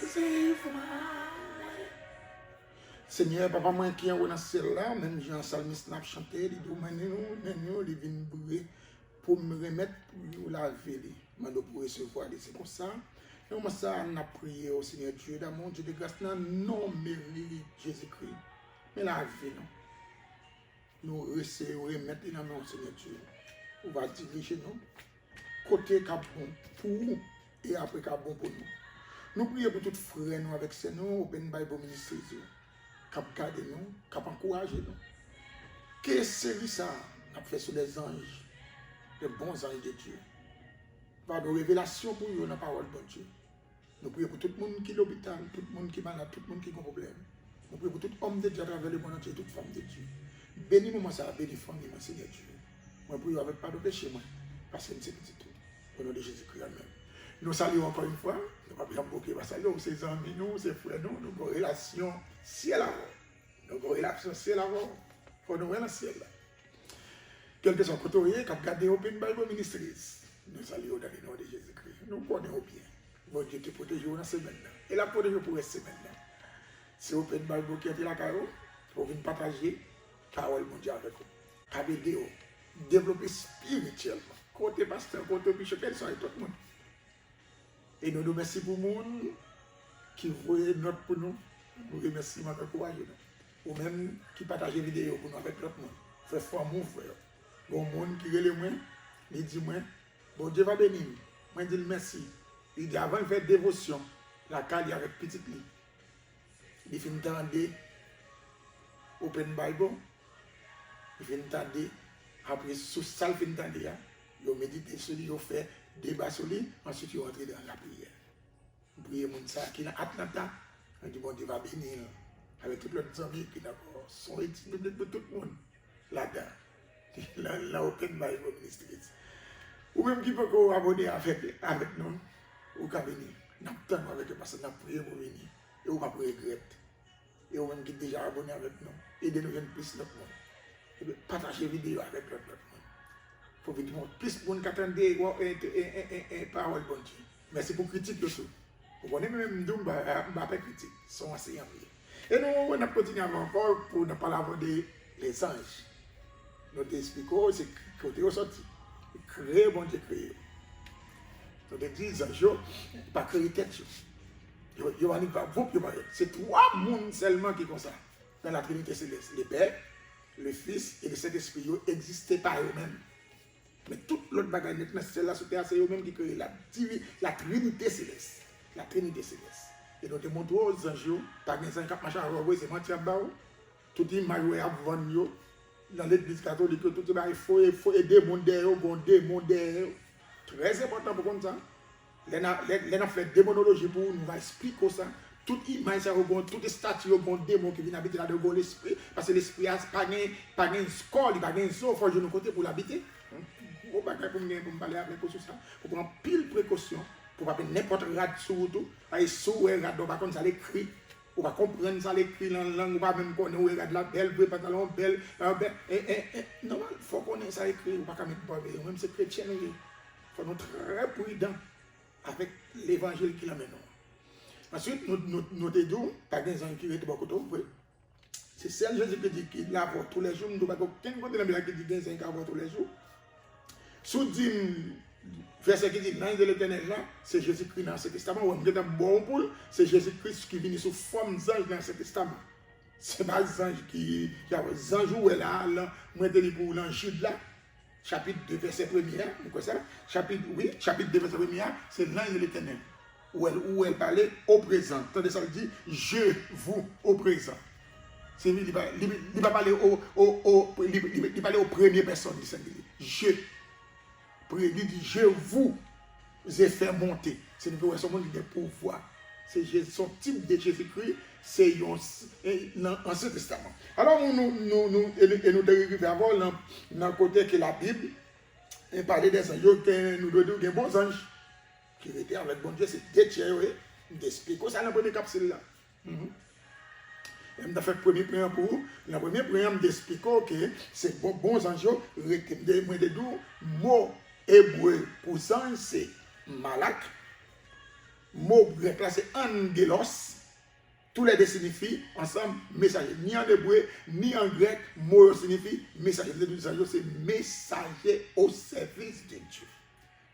save my Seigneur, papa, moi qui est dans celle-là, même Jean Salmiste n'a chanté, il dit, maintenant, il vient brûler pour me remettre, pour la laver, pour recevoir. C'est comme ça. Et moi, ça, on a prié au Seigneur Dieu, dans mon Dieu de grâce, non mérite Jésus-Christ. Mais la vie, non. Nous recevons, remettre dans mon Seigneur Dieu. On va diriger nous. Côté qui bon pour nous et après qui bon pour nous. Nous prions pour tous les frères nous avec ces nous, Open Bible Ministries. Cap garder nous, cap encourager nous. Quelle série ça a fait sur les anges, les bons anges de Dieu. Par de révélations pour eux dans la parole de Dieu. Nous prions pour tout le monde qui est à l'hôpital, tout le monde qui est malade, tout le monde qui a un problème. Nous prions pour tout homme de Dieu à travers le monde entier, toute femme de Dieu. Bénis-moi ça, bénis famille, mon Seigneur Dieu. Moi, prie avec pas de péché, moi, parce que c'est petit tout. Au nom de Jésus-Christ, amen. Nous saluons encore une fois, nous ne pouvons pas beaucoup saluer ses amis, nous, ses frères, nous avons une relation ciel à nous avons une relation ciel à nous. Il faut nous voir dans le ciel. Quel que soit le côté, qui a gardé Open Bible Ministries, nous saluons dans le nom de Jésus-Christ. Nous connaissons bien. Bon Dieu te protège dans cette semaine. Et la protège pour cette semaine. C'est Open Bible qui a été la carreau pour venir partager la parole de Dieu avec vous. Pour aider vous développer spirituellement. Côté pasteur, côté bishop, quel soit tout le monde. Et nous nous remercions pour le monde qui voit notre pour nous. Nous remercions pour courage. Ou même qui partage la vidéo pour nous avec l'autre monde. Frère, frère, mon frère. Bon monde qui relève moi, il dit moi, bon Dieu va bénir. Moi je dis merci. Il dit avant de faire dévotion, la caille avec petite lit. Il fait entendre Open Bible. Il fait entendre après sous ça il fait entendre. Il médite sur lui, il fait débat sur lui, ensuite il entre dans la prière. Prier mon ça qui est à Atlanta. On dit bon Dieu va bénir avec tous les amis qui sont étudiés de tout le monde là-dedans. La Open Bible Ministries. Ou même qui peut abonner avec nous, ou qui venir. Nous avons avec eux parce que nous avons prié pour venir. Et ou pas pour regretter. Et ou même qui déjà abonné avec nous. Aidez-nous à plus notre monde. Et bien, partagez la vidéo avec l'autre monde. Pour venir plus de monde qui attendent une parole de Dieu. Merci pour critique de tout. Vous connaissez même nous, pas critique. Sont assez enviés. Et nous, on a continué encore pour ne pas parler des anges. Nous t'expliquons, c'est côté au sorti. Créer, bon Dieu, créer. Nous te disons, pas créer tête. C'est trois mondes seulement qui font ça. Dans la Trinité céleste. Le Père, le Fils et le Saint-Esprit n'existaient pas eux-mêmes. Mais toute l'autre bagaille, c'est là sur terre, c'est eux-mêmes qui créent la Trinité céleste. La Trinité céleste. Et nous te montrons aux anges, par exemple, quand machin a c'est mentir à tout le monde a vendu. Dans l'église catholique, tout le monde il faut aider mon derrière. Très important pour comme ça. Les gens fait démonologie pour nous expliquer ça. Toute image, toute statue, bon démon qui vient habiter là-dedans, l'esprit. Parce que l'esprit n'a pas de score, il n'a pas de zoo, il faut jouer de côté pour l'habiter. Pour me parler avec vous sur ça. Pour prendre pile précaution. Pour pas n'importe quel rad sur tout. Avec sous rad, par contre, ça l'écrit. On va comprendre ça, l'écrit dans la langue, on va même connaître où regarde la belle, le pantalon belle. Normal, il faut connaître ça écrit, on va pas mettre pas même c'est chrétien, il faut être très prudent avec l'évangile qui l'amène. Ensuite, nous te disons, par exemple, qui est beaucoup trop vrai. C'est celle Jésus qui dit qu'il lave tous les jours, nous ne pouvons pas aucun côté de la qui dit qu'il lave tous les jours. Sous dit verset qui dit l'ange de l'éternel là, c'est Jésus-Christ dans ce testament. On est bon pour c'est Jésus-Christ qui vient sous forme d'ange dans ce testament. C'est pas les anges qui a les anges où est là, moi je pour l'ange là, chapitre 2 verset 1er, vous ça? Chapitre 2 verset 1er, c'est l'ange de l'éternel. Où elle parlait au présent. Tandis ça dit je vous au présent. C'est lui il va parler il parler aux premières personnes du singulier. Il dit, je vous ai fait monter. C'est une personne qui a pouvoir. C'est son type de Jésus-Christ, c'est l'Ancien Testament. Alors, nous devons avoir dans le côté que la Bible parle des anges, nous devons dire des bons anges qui étaient avec bon Dieu, c'est des tiers, d'expliquer ça dans la première capsule là. Je vais faire le premier prière pour vous. La première prière, d'expliquer que c'est bons anges, de mot hébreu pour ange, c'est malak. Mot grec là, c'est angelos. Tous les deux signifient ensemble messager. Ni en hébreu, ni en grec, mot signifie messager. C'est messager au service de Dieu.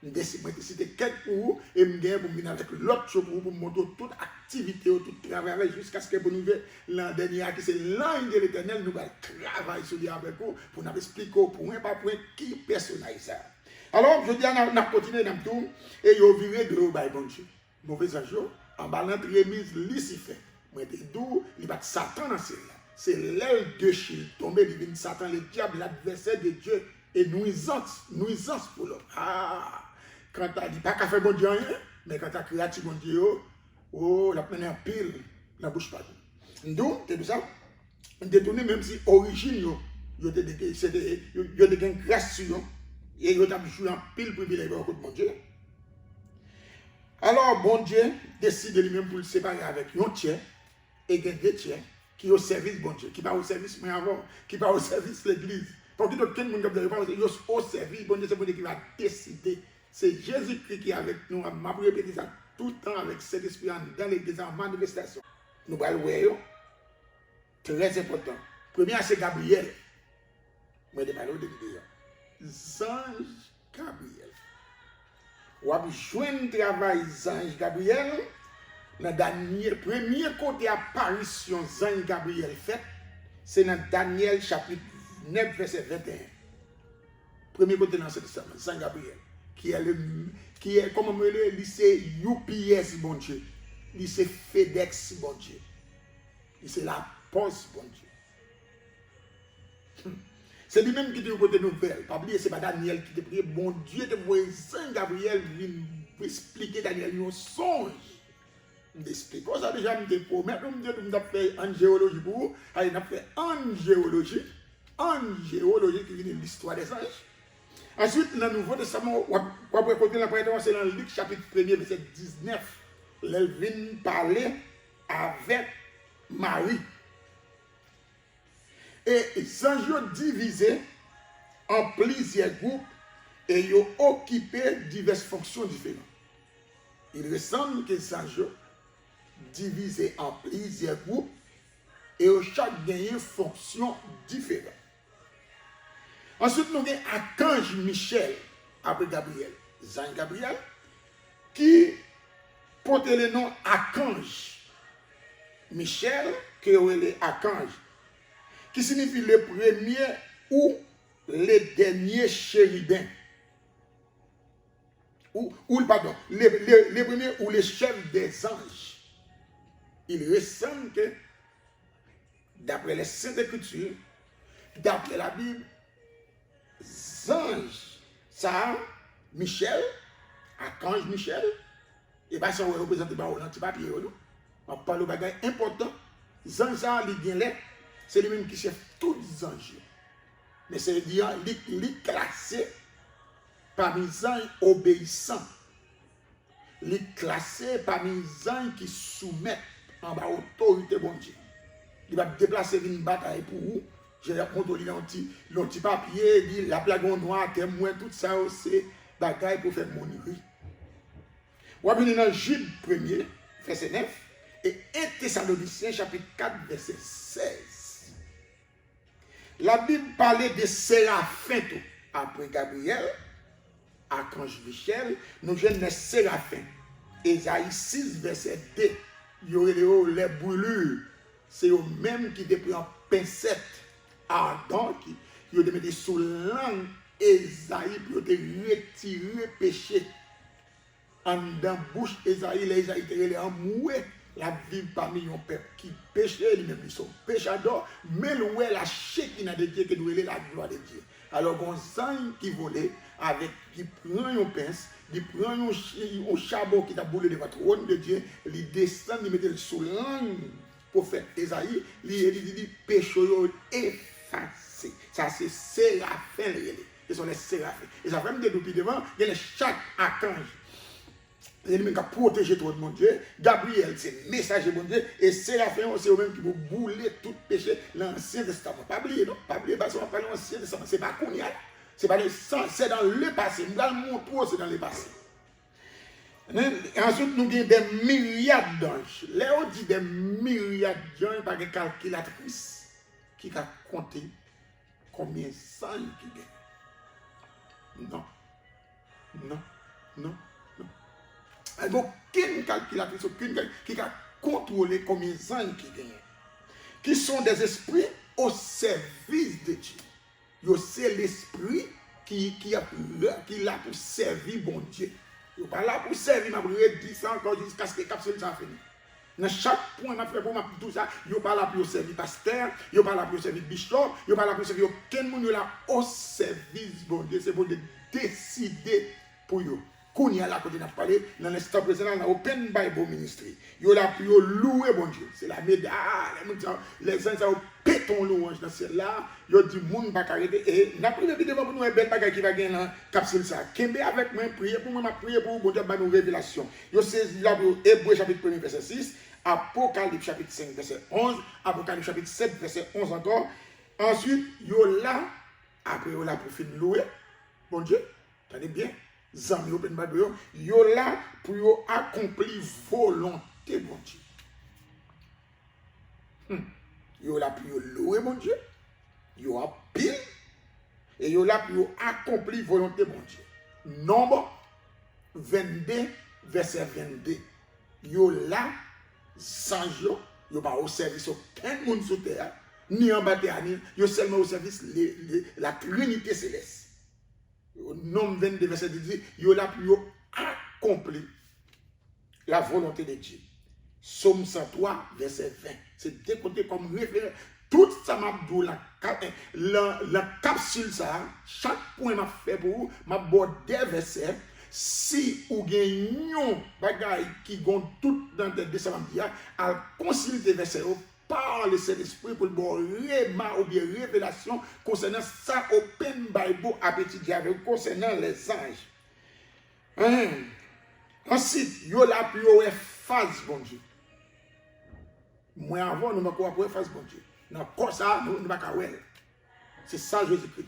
Je vais citer quelques pour vous et je vais venir avec l'autre chose pour vous montrer toute activité, tout travail jusqu'à ce que vous nous l'an dernier, qui c'est l'ange de l'éternel, nous allons travailler sur lui avec vous pour nous expliquer point par point qui personnage ça. Alors, je dis, on a continué dans tout et ils ont viré de l'eau, bon Dieu. Mauvais ange, en bas l'entre remise Lucifer. Moi, je dis, d'où il va Satan dans celle-là. C'est l'aile de Chine tombé, il vient Satan, le diable, l'adversaire de Dieu, et nuisance pour l'homme. Ah! Quand tu as dit pas qu'à faire bon Dieu rien, mais quand tu as créé bon Dieu, oh, la peine en pile, la bouche pas. Donc, c'est tout ça. On détourne même si origine, il y a des grâce sur eux, et il y a joué en pile privilège de bon Dieu. Alors, bon Dieu décide lui-même pour le séparer avec un tiers et deux tiers qui au service bon Dieu, qui va au service moi avant, qui va au service l'église. Pour que d'autres monde qui au service bon Dieu, c'est bon Dieu qui va décider. C'est Jésus-Christ qui est avec nous. Je vais répéter ça tout le temps avec cet esprit dans l'église en manifestation. Nous allons voir, très important. Premier, c'est Gabriel. Moi, je vais parler de l'idée. Ange Gabriel. Ou avez joindre travail Ange Gabriel. Dans Daniel, premier côté apparition Ange Gabriel fait, c'est dans Daniel chapitre 9, verset 21. Premier côté dans ce testament, Ange Gabriel. Qui est comme on me le lycée UPS, bon Dieu. Lycée FedEx, bon Dieu. C'est la poste, bon Dieu. C'est lui-même qui dit au côté nouvelle. Pas oublier, c'est pas Daniel qui te prie. Bon Dieu te voit Saint Gabriel vient expliquer Daniel un songe. M'explique. Ça déjà me promet. Nous avons fait en géologie pour vous. Allez, nous avons fait en géologie. En géologie qui vient de l'histoire des anges. Ensuite, dans le Nouveau Testament, c'est dans Luc chapitre 1er, verset 19. Elle vient parler avec Marie. Et les anges sont divisés en plusieurs groupes et ils ont occupé diverses fonctions différentes. Il ressemble que les anges divisés en plusieurs groupes et chaque gagné une fonction différente. Ensuite, nous avons Archange Michel, après Gabriel, Ange Gabriel, qui porte le nom Archange Michel, qui est le Archange, qui signifie le premier ou le dernier chérubin. Pardon, le premier ou le chef des anges. Il ressemble que, d'après les Saintes Écritures, d'après la Bible, ange, ça, Michel, Archange Michel, et bien ça, on représente par un petit papier, on parle de bagages importants. Ange, ça, c'est lui-même qui chef tous les anges. Mais c'est dire, il est classé parmi les anges obéissants. Il est classé parmi les anges qui soumettent en bas autorité bon Dieu. Il va déplacer une bataille pour vous. J'ai montré le petit papier, la plaque noire, témoin, tout ça, c'est bagaille pour faire mon riz. On va venir dans Jude 1er, verset 9, et 1 Thessaloniciens, chapitre 4, verset 16. La Bible parlait de Séraphins après Gabriel, Archange Michel, nous jeunes les Séraphins. Ésaïe 6, verset 2, il y aurait les brûlures, c'est eux-mêmes qui étaient pris en pincette. Ardent qui ont mis sous langue Esaïe pour retirer péché. En dans bouche Esaïe, les Esaïe étaient en moué. La vie parmi un peuple qui péchait, lui-même ils sont péchadors, mais loué la chéquina de Dieu qui doit la gloire de Dieu. Alors, on sent qui volait avec, qui prend un pince, qui prend un charbon qui a boulé de votre trône de Dieu, il descend, il met sous langue. Prophète Esaïe, il dit péché effacé. Ça, c'est Séraphins. Ce sont les Séraphins. Et ça fait depuis devant, il y a chaque archange. L'ennemi qui a protégé tout le monde Dieu. Gabriel, c'est messager bon Dieu. Et Séraphins, c'est eux-mêmes qui vont bouler tout péché. L'Ancien Testament. Pas oublier, non? Pas oublier, parce qu'on parle de l'Ancien Testament. C'est pas qu'on y a. C'est pas le sang, c'est dans le passé. Nous allons montrer, c'est dans le passé. Ensuite, nous avons des myriades d'anges. Là, on dit des myriades d'anges par une calculatrice qui a compté combien d'anges qui gagnent. Non, non, non, non. Il n'y a aucune calculatrice, aucune qui a contrôlé combien d'anges qui gagnent. Qui sont des esprits au service de Dieu. C'est l'esprit qui est là pour servir bon Dieu. Yo pas là pour servir, m'a redit ça encore jusqu'à ce que capsule ça fini. Dans chaque point m'a fait pour m'a tout ça, yo pas là pour servir pasteur, yo pas là pour servir bishop, yo pas là pour servir aucun monde là au service bon Dieu, c'est pour décider pour yo. Kounya là côté n'a parlé dans l'instant présent dans Open Bible Ministry. Yo là pour louer bon Dieu. C'est la médaille, les gens ça péton louange dans celle-là, yo dit moun pas arrêter et n'a pris vidéo pour nous belle bagaille qui va gagner dans capsule ça. Kembe avec moi prier pour moi m'a prier pour bon Dieu ba nous révélation. Yo c'est là pour Hébreux chapitre 1 verset 6, Apocalypse chapitre 5 verset 11, Apocalypse chapitre 7 verset 11 encore. Ensuite, yo là après yo là pour finir louer bon Dieu. Tenez bien. Zami open Bible yo là pour yo accomplir volonté bon Dieu. Yo là pour yo louer mon Dieu. Yo a pile et yo là pour yo accomplir volonté bon Dieu. Nombre 22 verset 22. Yo là sans yo pas au service aucun monde sur terre ni en bas terre ni yo seulement au service la Trinité céleste. Nombre 22 verset 18, yo là pour accomplir la volonté de Dieu. Somme 103 verset 20. C'est décoté comme référence. Tout ça m'a dit la capsule ça, chaque point m'a fait pour vous, m'a bordé des versets. Si ou gagnons bagaille qui gon tout dans des décembre à consulter versets par le Saint-Esprit pour le bon réma ou bien révélation concernant ça Open Bible à étudier avec concernant les anges. Ensuite, yo la plus haut phase bon Dieu. Moi avant nous m'a quoi pour phase bon Dieu. Dans quoi ça nous pas ka ouais. C'est ça Jésus-Christ.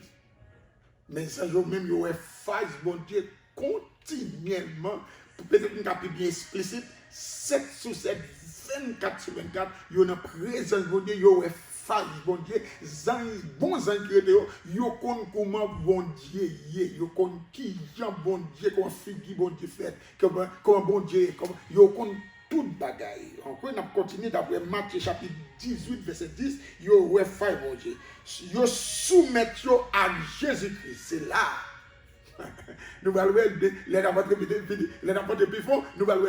Mais ça yo même yo phase bon Dieu continuellement pour peut-être une capille bien explicite 7 sur 7 24 sur 24, yo nan présence bon Dieu, yo face bon Dieu, bons anges yo kon comment bon Dieu yé, yo kon qui Jean bon Dieu, comment figure bon Dieu fait, comment bon Dieu, comment yo kon tout bagaille. Encore on a continué d'après Matthieu chapitre 18 verset 10, yo face bon Dieu. Yo soumettre yo à Jésus-Christ, c'est là. Nous allons les rapports plus fort, nous allons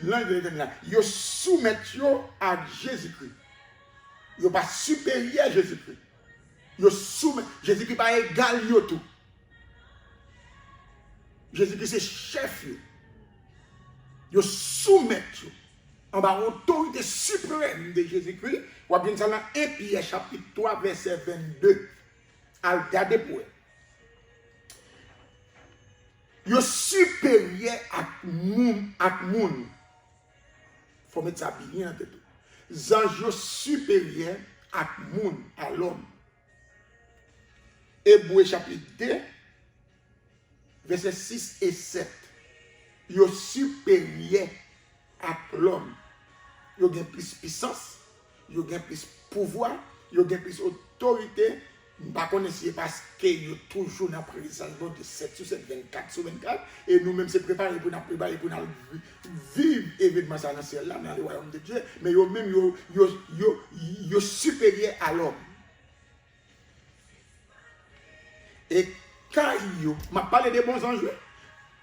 l'ange là. Yo soumettre à Jésus-Christ. Yo pas supérieur à Jésus-Christ. Yo soumettre Jésus-Christ pas égal yo tout. Jésus-Christ c'est chef yo. Yo soumettre en bas autorité suprême de Jésus-Christ. Ou bien ça dans 1 Pierre chapitre 3 verset 22. Al garder pour yo supérieur à moun. Faut mettre ça bien en tête. Zanjo supérieur à moun, à l'homme. Hébreux chapitre 2, versets 6 et 7. Yo supérieur à l'homme. Yo gen plus puissance, yo gen plus pouvoir, yo gen plus autorité. Par contre, c'est parce que nous toujours dans la présence de 7 sur 7, 24 sur 24, et nous-mêmes c'est préparé pour nous préparer pour nous vivre l'événement dans le ciel là, dans le royaume de Dieu, mais nous-mêmes nous supérieurs à l'homme. Et Kayo, m'a parlé des bons enjeux,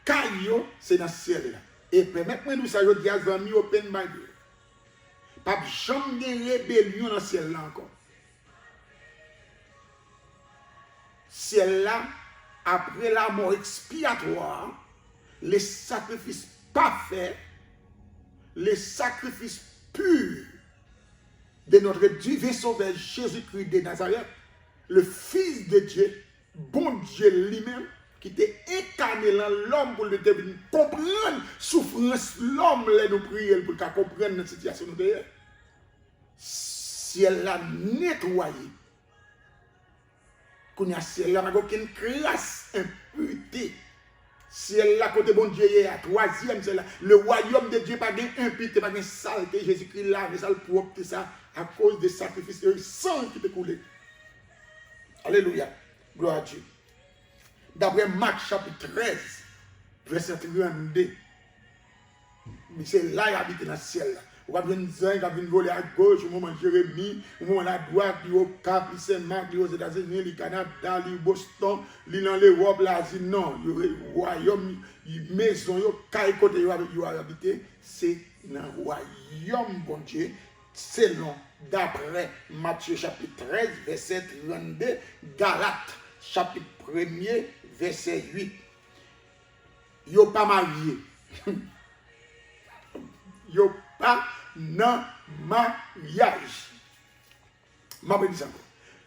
Kayo, c'est dans le ciel là. Et permettez-moi nous ça, je dis à Zami Open Bible. Pas jamais de rébellion dans le ciel là encore. Ciel là, après la mort expiatoire, les sacrifices parfaits, les sacrifices purs de notre divin sauveur Jésus-Christ de Nazareth, le Fils de Dieu, bon Dieu lui-même, qui était incarné dans l'homme pour le devenir comprendre souffrance l'homme les nous prier pour qu'à comprendre notre situation nous derrière. Ciel là nettoyé. Qu'on y a ciel là n'a aucune classe impureté. Ciel là, côté bon Dieu, à troisième, c'est là. Le royaume de Dieu, pas d'impudicité, pas de saleté. Jésus-Christ là, mais ça le propre, ça, à cause des sacrifices de sang qui te coulé. Alléluia. Gloire à Dieu. D'après Marc chapitre 13, verset 32. Mais c'est là qu'il habite dans le ciel. Là. On va venir voler à gauche, au moment de Jérémie, au moment à la droite, au Cap, au Saint-Marc, aux États-Unis, au Canada, au Boston, dans l'Europe, l'Asie. Non, le royaume, la maison, le côté où il habité, c'est dans le royaume, bon Dieu, selon, d'après Matthieu chapitre 13, verset 32, Galates chapitre 1er, verset 8. Ils ne sont pas mariés. Yo pas nan mariage. Ma dis encore.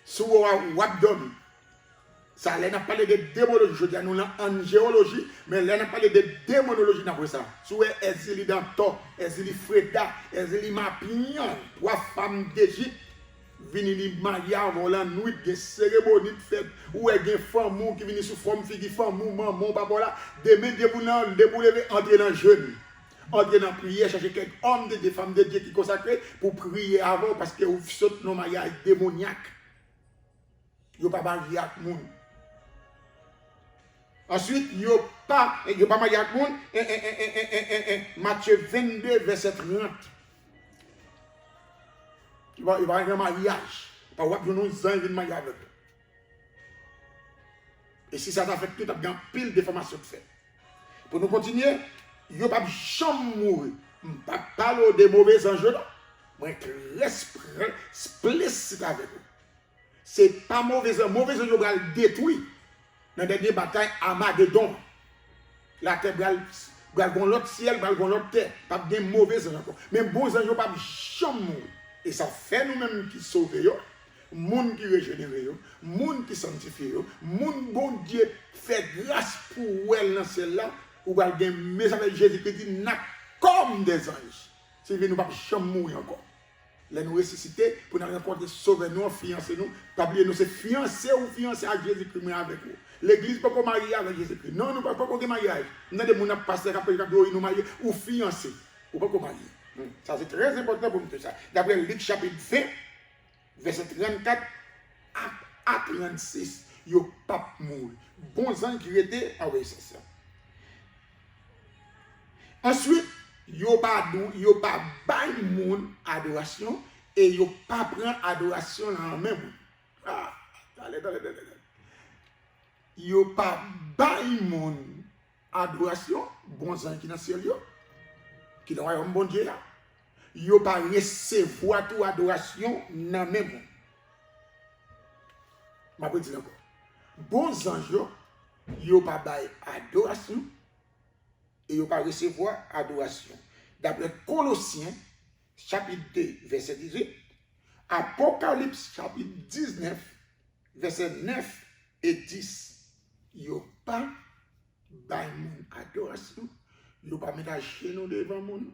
Si vous avez ça, là, n'a parlé de démonologie. Je dis à nous là en géologie, mais là, n'a parlé de démonologie d'après ça. Si vous avez Ezeli Danto, Ezeli Freda, Ezeli Mapignon, 3 femmes d'Égypte, venir marier avant la nuit, des cérémonies de fête, ou des femmes qui viennent sous forme fille, femme, maman, papa là, demain, de vous lever, entrer dans le jeûne. Entrer dans la prière, chercher quelques hommes, des femmes de Dieu qui consacrent pour prier avant parce que vous sautez dans le mariage démoniaque. Vous n'avez pas marié avec le monde. Ensuite, vous n'avez pas marié avec le monde. Matthieu 22, verset 30. Il va y avoir un mariage. Pas voir que nous avons mariage avec eux. Et si ça t'affecte tout, tu as une pile de formations de fait. Pour nous continuer, il n'y a pas de chambre mourir. Je ne parle pas de mauvais enjeux. Je suis très explicite avec eux. Ce n'est pas mauvais enjeux. Mauvais enjeux va le détruire. Dans la dernière bataille, Armageddon. La terre va l'autre ciel, va l'autre terre. Pas de mauvais enjeux. Mais bons enjeux, pas de chambre mourir. Et ça fait nous-mêmes qui sauvons. Moun qui régénère, moun qui sanctifie, moun bon Dieu fait grâce pour elle dans celle-là, ou va gagner message avec Jésus qui dit n'a comme des anges. Si nous pas jamais mourir encore. Là nous ressusciter pour nous rencontrer sauver nous, fiancer nous, pas oublier nous c'est fiancé ou fiancé à Jésus-Christ avec nous. L'église pas qu'on marier avec Jésus-Christ. Non, nous pas qu'on mariage. Nous des moun passer après nous marier ou fiancé ou pas qu'on marier. Ça c'est très important pour nous tout ça. D'après Luc chapitre 20 verset 34 à 36, yo pas mourir. Bons anges qui étaient avec ça. Ensuite, yo pas bail moun adoration et yo pas prend adoration dans même. Ah, allez. Yo pas bail moun adoration, bons anges qui dans ciel yo, qui dans royaume bon Dieu là. Yo pas recevoir toute adoration dans même. Ma petite encore. Bons anges yo pas bail adoration et yo pas recevoir adoration. D'après Colossiens chapitre 2 verset 18, Apocalypse chapitre 19 verset 9 et 10, yo pas bail adoration, yo pas mettre à genoux devant moun.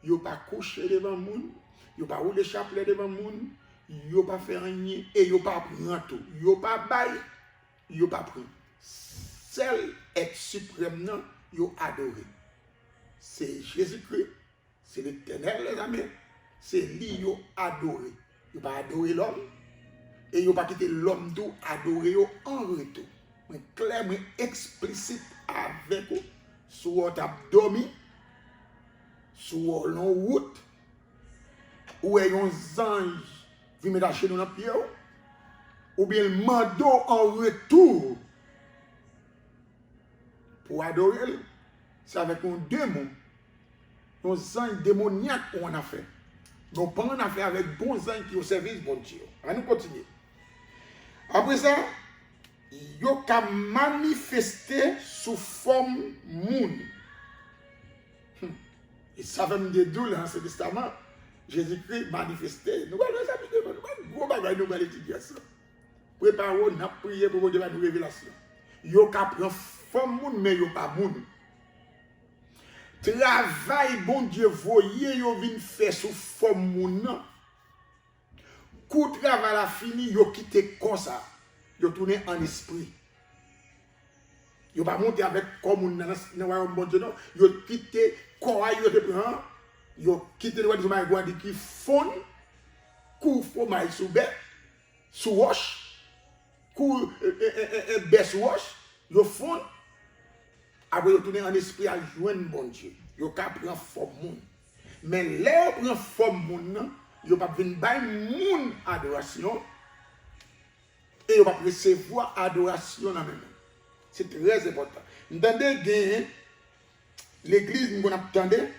Yo pas coucher devant moun, yo pas rouler chapelet devant moun, yo pas faire rien et yo pas prendre tout. Yo pas bail, yo pas prendre. Seul être suprême non, yo adoré. C'est Jésus-Christ, c'est l'Éternel les amis, c'est lui yo adoré. Yo pas adorer l'homme et yo pas quitter l'homme d'où adorer yo en retour. Mais clair, mais explicite avec vous sur votre abdomen. Sur la route, où est un ange qui met chez nous dans le pied, ou bien le mando en retour pour adorer, c'est avec un démon, un ange démoniaque qu'on a fait. Donc, pendant qu'on a fait avec bons anges qui au service bon Dieu. On va nous continuer. Après ça, il a manifesté sous forme moun. Et ça va me dire d'où là, l'Ancien Testament, Jésus-Christ manifesté. Nous allons s'habituer, nous allons gros bagaille, nous allons étudier ça. Préparons, nous allons prier pour Dieu nous révélation. Yo ka prend forme moun, mais yo pas moun. Travail bon Dieu voyez yo vinn faire sous forme moun. Coup travail la fini, yo quitté comme ça. Yo tourné en esprit. Yo pas monter avec comme dans royaume bon Dieu non, yo quitté quoi yo te prend, yo quitté le royaume de qui fond coup fromage sous bête, sous roche, coup bête sous roche, yo fond après yo tourner en esprit à joindre bon Dieu. Yo ka prend forme moun. Mais là prend forme moun nan, yo pas venir bay moun adoration et yo pas recevoir adoration dans même. C'est très important. Entendez bien, l'église nous attendait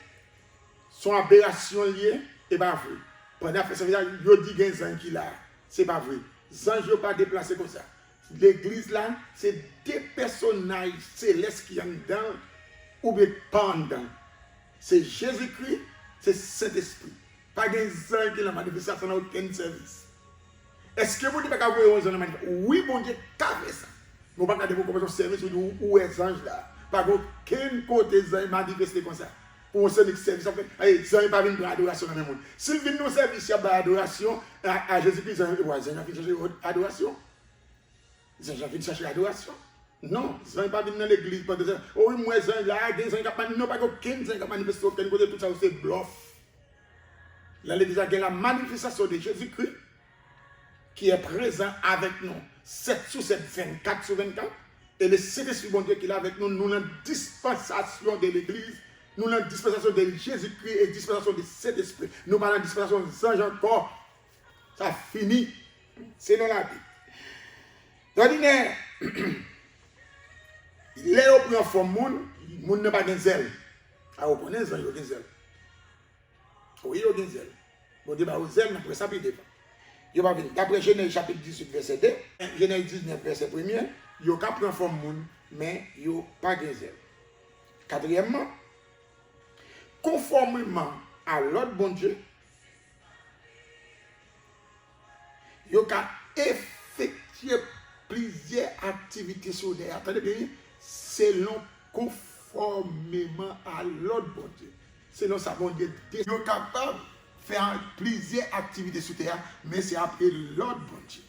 son aberration liée et pas vrai. Pendant que ça veut dire yo dit gen zan qui là, c'est pas vrai. Zan yo pas déplacé comme ça. L'église là, c'est des personnages célestes qui sont dedans ou bien pendant. C'est Jésus-Christ, c'est Saint-Esprit. Pas de gens qui la manifestation dans aucun service. Est-ce que vous dites pas que vous avez un oui, bon Dieu, qu'avez ça. Nous ne pouvons pas dire que service où est ange là. Pas aucun côté gens manifesté comme ça. Pour un seul service, en fait, les gens ne pas venir pour l'adoration dans le monde. S'ils viennent nous service, il y a l'adoration à Jésus-Christ, ils viennent chercher l'adoration. Ils viennent chercher l'adoration. Non, ils ne pas venir dans l'église pour dire, oh oui, moi, ils là, des gens qui n'ont pas aucun gens qui manifestent aucun côté, tout ça, c'est bluff. Là, l'église a la manifestation de Jésus-Christ qui est présent avec nous 7 sur 7, 24 sur 24. Et le Saint-Esprit, bon Dieu, qui est avec nous, nous avons dispensation de l'église, nous avons dispensation de Jésus-Christ et dispensation de Saint-Esprit. Nous avons dispensation de Saint encore. Ça finit. C'est dans la vie. Ordinaire. Il est au premier forme, le monde n'a pas de zèle. Ah, vous prenez zèle, il y a zèle. Oui, il y a zèle. Bon Dieu, vous zèle, mais après ça, il dépend. Il va venir. D'après Genèse chapitre 18, verset 2, Genèse 19, verset 1er, il y a qu'à forme monde, mais il n'y a pas de zèle. Quatrièmement, conformément à l'ordre bon Dieu, il y a qu'à effectuer plusieurs activités sur les. Attendez bien, selon conformément à l'ordre bon Dieu. Selon ça, bon Dieu, il est capable de faire plusieurs activités sur terre, mais c'est après l'ordre bon Dieu.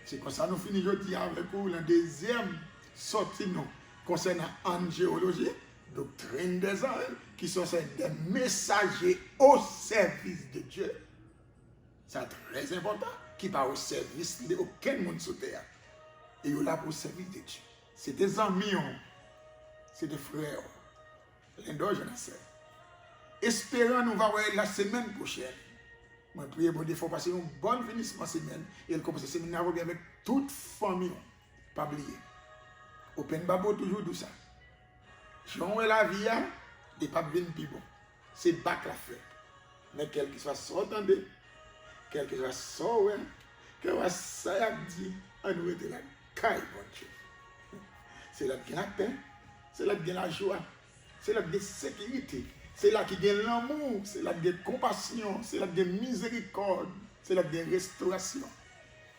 C'est comme ça nous finissons aujourd'hui avec vous la deuxième sortie nous concernant angéologie, doctrine des anges, qui sont des messagers au service de Dieu. C'est très important, qui pas au service de aucun monde sur terre. Et ils sont là pour le service de Dieu. C'est des amis, c'est des frères. L'endor, je ne sais. Espérons nous va voir la semaine prochaine. Je prie pour Dieu, il faut passer une bonne finissement de semaine. Et il commence le séminaire avec toute famille. Pas oublier. Open Babo toujours tout ça. Jean et la vie, et pas bien plus bon. C'est bac la fête. Mais quel que soit son entendez, quel que soit son ouais, quel que soit ça dit, on nous était là. C'est là qu'il y a la paix, c'est là qu'il y a la joie, c'est là qu'il y a la sécurité, c'est là qu'il y a l'amour, c'est là qu'il y a la compassion, c'est là qu'il y a la miséricorde, c'est là qu'il y a la restauration.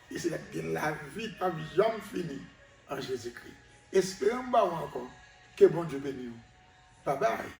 Et c'est là qu'il y a la vie qui n'a jamais fini en Jésus-Christ. Espérons encore que bon Dieu bénisse. Bye bye.